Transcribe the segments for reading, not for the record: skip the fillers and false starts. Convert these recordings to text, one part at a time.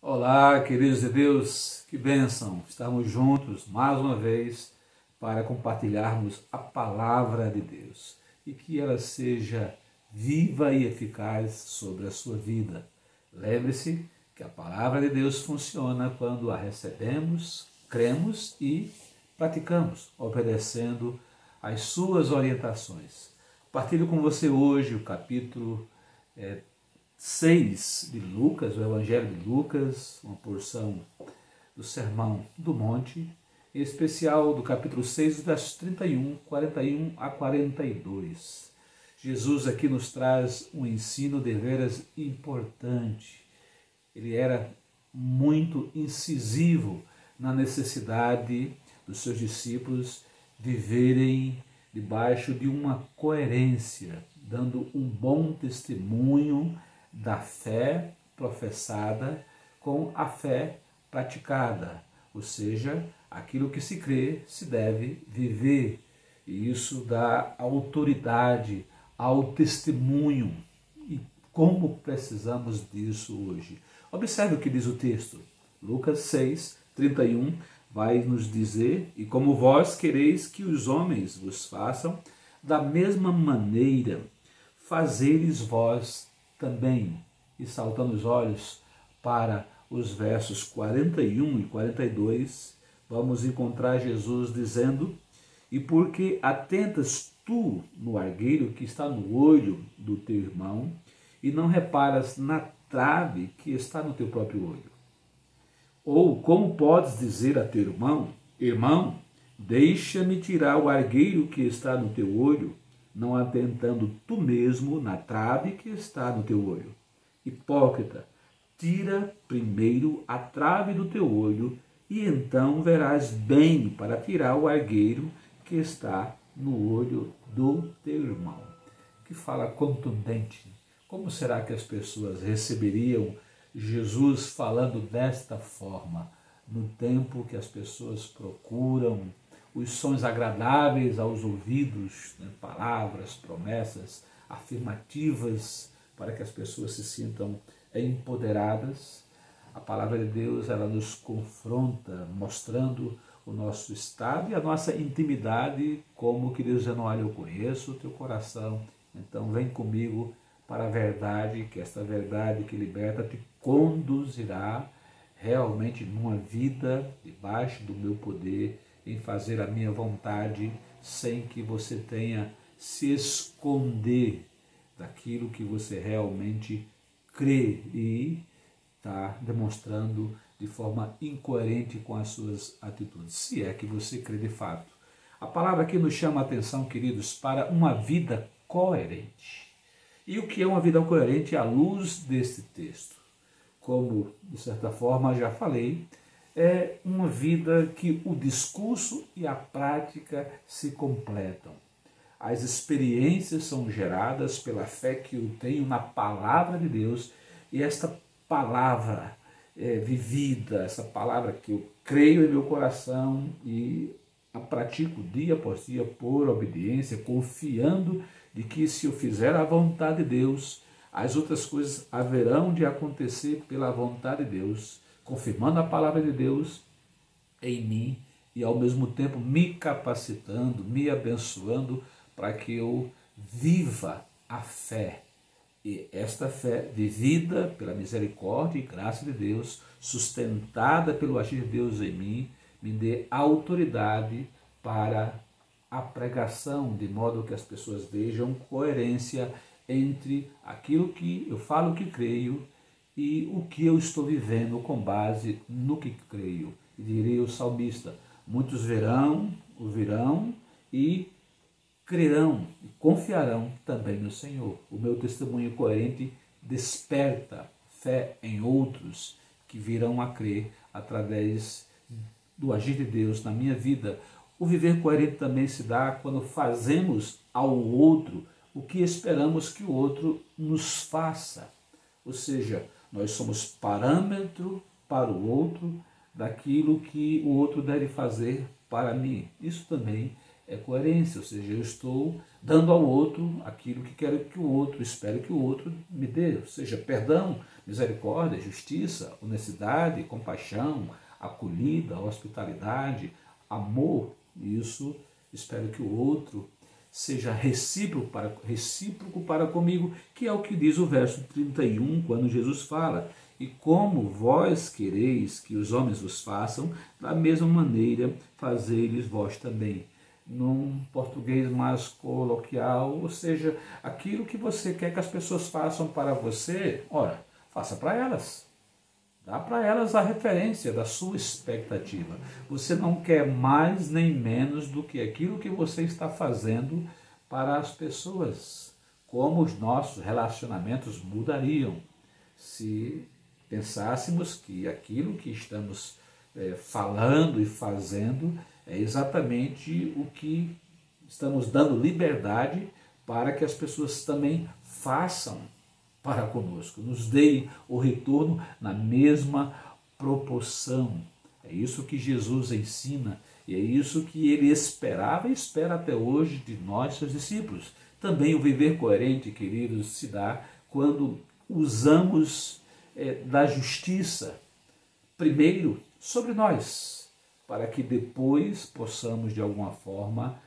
Olá, queridos de Deus, que bênção! Estamos juntos mais uma vez para compartilharmos a palavra de Deus e que ela seja viva e eficaz sobre a sua vida. Lembre-se que a palavra de Deus funciona quando a recebemos, cremos e praticamos, obedecendo às suas orientações. Partilho com você hoje o capítulo 6 de Lucas, o Evangelho de Lucas, uma porção do Sermão do Monte, em especial do capítulo 6, versos 41 a 42. Jesus aqui nos traz um ensino deveras importante. Ele era muito incisivo na necessidade dos seus discípulos viverem debaixo de uma coerência, dando um bom testemunho da fé professada com a fé praticada, ou seja, aquilo que se crê se deve viver, e isso dá autoridade ao testemunho. E como precisamos disso hoje? Observe o que diz o texto. Lucas 6, 31 vai nos dizer: e como vós quereis que os homens vos façam, da mesma maneira fazeres vós também. E saltando os olhos para os versos 41 e 42, vamos encontrar Jesus dizendo: e porque atentas tu no argueiro que está no olho do teu irmão, e não reparas na trave que está no teu próprio olho? Ou como podes dizer a teu irmão: irmão, deixa-me tirar o argueiro que está no teu olho, não atentando tu mesmo na trave que está no teu olho? Hipócrita, tira primeiro a trave do teu olho, e então verás bem para tirar o argueiro que está no olho do teu irmão. Que fala contundente. Como será que as pessoas receberiam Jesus falando desta forma, no tempo que as pessoas procuram os sons agradáveis aos ouvidos, né? Palavras, promessas afirmativas para que as pessoas se sintam empoderadas? A palavra de Deus, ela nos confronta, mostrando o nosso estado e a nossa intimidade, como que Deus dizendo: olha, eu conheço o teu coração, então vem comigo para a verdade, que esta verdade que liberta te conduzirá realmente numa vida debaixo do meu poder, em fazer a minha vontade, sem que você tenha se esconder daquilo que você realmente crê e está demonstrando de forma incoerente com as suas atitudes, se é que você crê de fato. A palavra aqui nos chama a atenção, queridos, para uma vida coerente. E o que é uma vida coerente à luz deste texto? Como, de certa forma, já falei, é uma vida que o discurso e a prática se completam. As experiências são geradas pela fé que eu tenho na palavra de Deus, e esta palavra vivida, essa palavra que eu creio em meu coração e a pratico dia após dia por obediência, confiando de que se eu fizer a vontade de Deus, as outras coisas haverão de acontecer pela vontade de Deus, confirmando a palavra de Deus em mim e ao mesmo tempo me capacitando, me abençoando para que eu viva a fé. E esta fé vivida pela misericórdia e graça de Deus, sustentada pelo agir de Deus em mim, me dê autoridade para a pregação, de modo que as pessoas vejam coerência entre aquilo que eu falo que creio e o que eu estou vivendo com base no que creio. E diria o salmista: muitos verão, ouvirão e crerão e confiarão também no Senhor. O meu testemunho coerente desperta fé em outros que virão a crer através do agir de Deus na minha vida. O viver coerente também se dá quando fazemos ao outro o que esperamos que o outro nos faça. Ou seja, nós somos parâmetro para o outro daquilo que o outro deve fazer para mim. Isso também é coerência, ou seja, eu estou dando ao outro aquilo que quero que o outro, espero que o outro me dê, ou seja, perdão, misericórdia, justiça, honestidade, compaixão, acolhida, hospitalidade, amor. Isso espero que o outro seja recíproco para comigo, que é o que diz o verso 31, quando Jesus fala: e como vós quereis que os homens vos façam, da mesma maneira fazei-lhes vós também. Num português mais coloquial, ou seja, aquilo que você quer que as pessoas façam para você, ora, faça para elas. Dá para elas a referência da sua expectativa. Você não quer mais nem menos do que aquilo que você está fazendo para as pessoas. Como os nossos relacionamentos mudariam se pensássemos que aquilo que estamos falando e fazendo é exatamente o que estamos dando liberdade para que as pessoas também façam para conosco, nos deem o retorno na mesma proporção. É isso que Jesus ensina e é isso que ele esperava e espera até hoje de nós, seus discípulos. Também o viver coerente, queridos, se dá quando usamos da justiça, primeiro sobre nós, para que depois possamos de alguma forma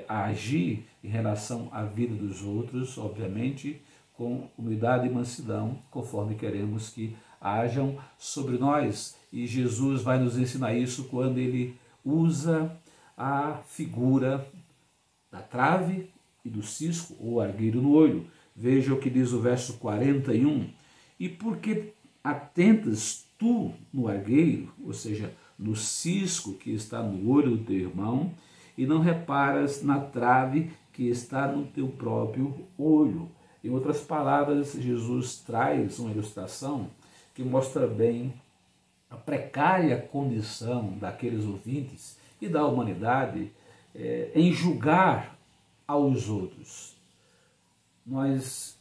agir em relação à vida dos outros, obviamente, com humildade e mansidão, conforme queremos que hajam sobre nós. E Jesus vai nos ensinar isso quando ele usa a figura da trave e do cisco, ou argueiro no olho. Veja o que diz o verso 41. E porque atentas tu no argueiro, ou seja, no cisco que está no olho do teu irmão, e não reparas na trave que está no teu próprio olho. Em outras palavras, Jesus traz uma ilustração que mostra bem a precária condição daqueles ouvintes e da humanidade em julgar aos outros. Nós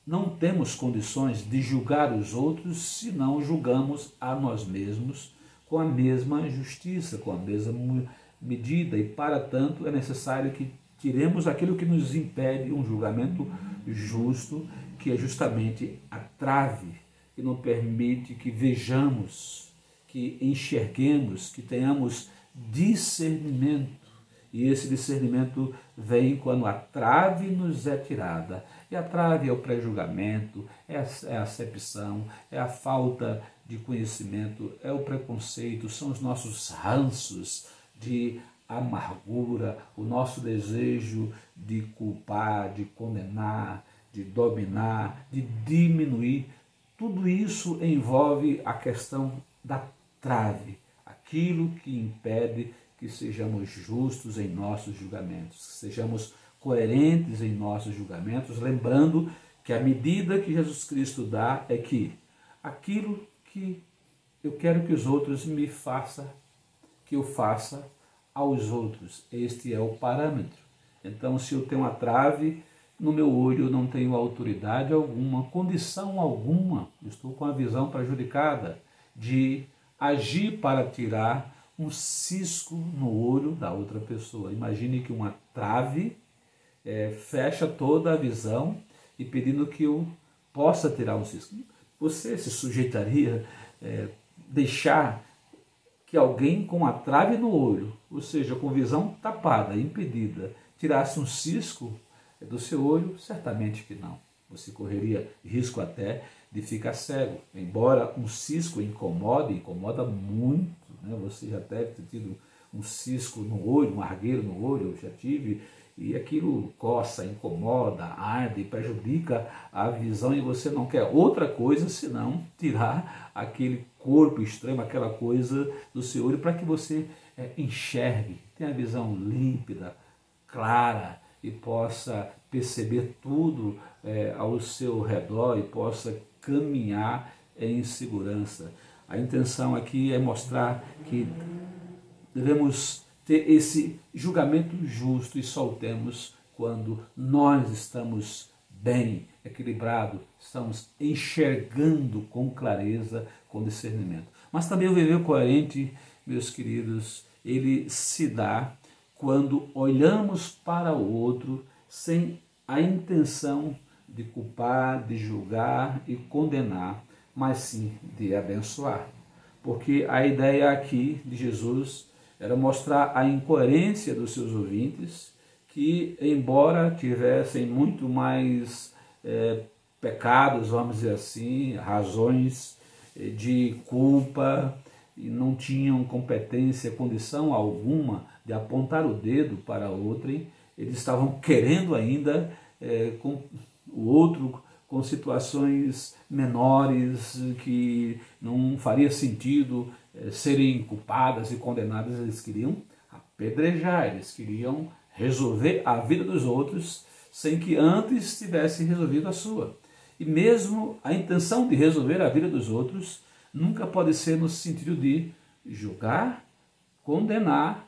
não temos condições de julgar os outros se não julgamos a nós mesmos com a mesma justiça, com a mesma medida, e para tanto é necessário que tiremos aquilo que nos impede um julgamento justo, que é justamente a trave que não permite que vejamos, que enxerguemos, que tenhamos discernimento. E esse discernimento vem quando a trave nos é tirada. E a trave é o pré-julgamento, é a acepção, é a falta de conhecimento, é o preconceito, são os nossos ranços de amargura, o nosso desejo de culpar, de condenar, de dominar, de diminuir. Tudo isso envolve a questão da trave, aquilo que impede que sejamos justos em nossos julgamentos, que sejamos coerentes em nossos julgamentos, lembrando que a medida que Jesus Cristo dá é que aquilo que eu quero que os outros me façam, que eu faça aos outros. Este é o parâmetro. Então, se eu tenho uma trave no meu olho, eu não tenho autoridade alguma, condição alguma, estou com a visão prejudicada de agir para tirar um cisco no olho da outra pessoa. Imagine que uma trave fecha toda a visão e pedindo que eu possa tirar um cisco. Você se sujeitaria deixar que alguém com a trave no olho, ou seja, com visão tapada, impedida, tirasse um cisco do seu olho? Certamente que não. Você correria risco até de ficar cego. Embora um cisco incomoda muito, né? Você já deve ter tido um cisco no olho, um argueiro no olho, eu já tive, e aquilo coça, incomoda, arde, prejudica a visão, e você não quer outra coisa senão tirar aquele corpo estranho, aquela coisa do seu olho, para que você enxergue, tenha a visão límpida, clara, e possa perceber tudo ao seu redor e possa caminhar em segurança. A intenção aqui é mostrar que devemos ter esse julgamento justo e só o temos quando nós estamos bem, equilibrado, estamos enxergando com clareza, com discernimento. Mas também o viver coerente, meus queridos, ele se dá quando olhamos para o outro sem a intenção de culpar, de julgar e condenar, mas sim de abençoar. Porque a ideia aqui de Jesus era mostrar a incoerência dos seus ouvintes, que embora tivessem muito mais pecados, vamos dizer assim, razões de culpa, e não tinham competência, condição alguma de apontar o dedo para outrem, eles estavam querendo ainda com o outro com situações menores que não faria sentido serem culpadas e condenadas. Eles queriam apedrejar, eles queriam resolver a vida dos outros sem que antes tivesse resolvido a sua. E mesmo a intenção de resolver a vida dos outros nunca pode ser no sentido de julgar, condenar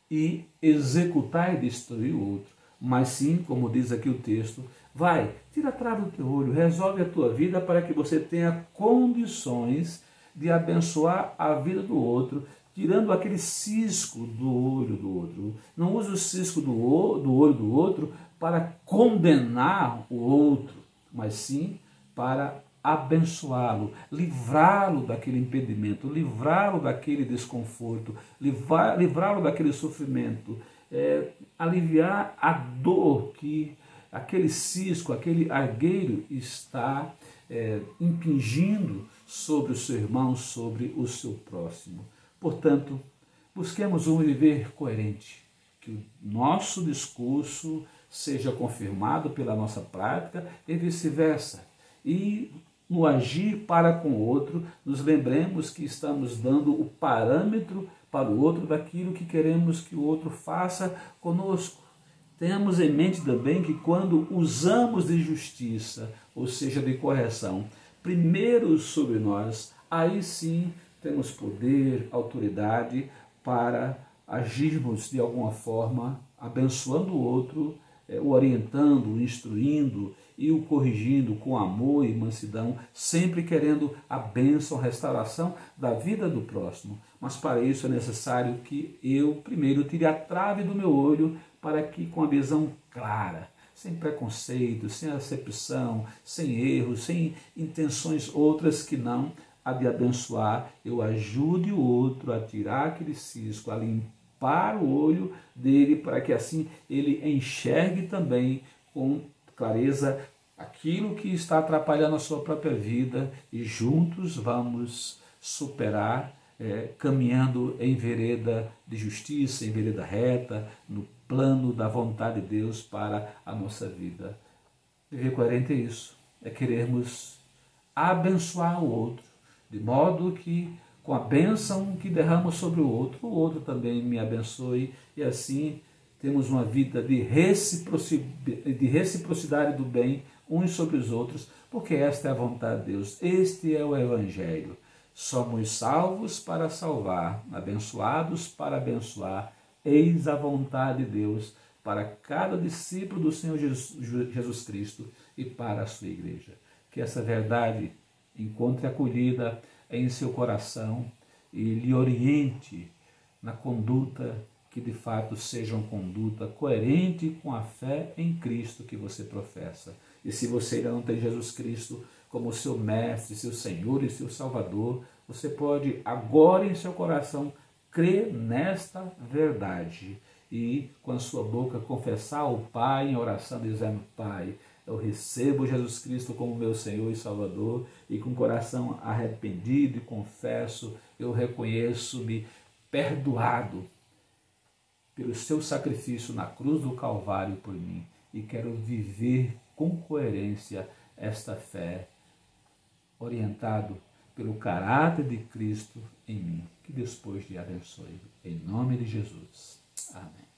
e executar e destruir o outro, mas sim, como diz aqui o texto, vai, tira a trave do teu olho, resolve a tua vida para que você tenha condições de abençoar a vida do outro, tirando aquele cisco do olho do outro. Não use o cisco do olho do outro para condenar o outro, mas sim para abençoá-lo, livrá-lo daquele impedimento, livrá-lo daquele desconforto, livrá-lo daquele sofrimento, aliviar a dor que aquele cisco, aquele argueiro está impingindo sobre o seu irmão, sobre o seu próximo. Portanto, busquemos um viver coerente, que o nosso discurso seja confirmado pela nossa prática e vice-versa. E no agir para com o outro, nos lembremos que estamos dando o parâmetro para o outro daquilo que queremos que o outro faça conosco. Tenhamos em mente também que quando usamos de justiça, ou seja, de correção, primeiro sobre nós, aí sim temos poder, autoridade para agirmos de alguma forma, abençoando o outro, o orientando, o instruindo e o corrigindo com amor e mansidão, sempre querendo a bênção, a restauração da vida do próximo. Mas para isso é necessário que eu primeiro tire a trave do meu olho para que com a visão clara, sem preconceito, sem acepção, sem erros, sem intenções outras que não a de abençoar, eu ajude o outro a tirar aquele cisco, a limpar o olho dele, para que assim ele enxergue também com clareza aquilo que está atrapalhando a sua própria vida e juntos vamos superar, caminhando em vereda de justiça, em vereda reta, no plano da vontade de Deus para a nossa vida. Viver coerente é isso, é querermos abençoar o outro, de modo que com a bênção que derramo sobre o outro também me abençoe, e assim temos uma vida de reciprocidade do bem uns sobre os outros, porque esta é a vontade de Deus, este é o Evangelho. Somos salvos para salvar, abençoados para abençoar, eis a vontade de Deus para cada discípulo do Senhor Jesus Cristo e para a sua igreja. Que essa verdade encontre acolhida em seu coração e lhe oriente na conduta que de fato seja uma conduta coerente com a fé em Cristo que você professa. E se você ainda não tem Jesus Cristo como seu mestre, seu Senhor e seu Salvador, você pode agora em seu coração crer nesta verdade e com a sua boca confessar ao Pai em oração dizendo: Pai, eu recebo Jesus Cristo como meu Senhor e Salvador, e com o coração arrependido e confesso, eu reconheço-me perdoado pelo seu sacrifício na cruz do Calvário por mim, e quero viver com coerência esta fé, orientado pelo caráter de Cristo em mim. Que Deus pois te abençoe. Em nome de Jesus. Amém.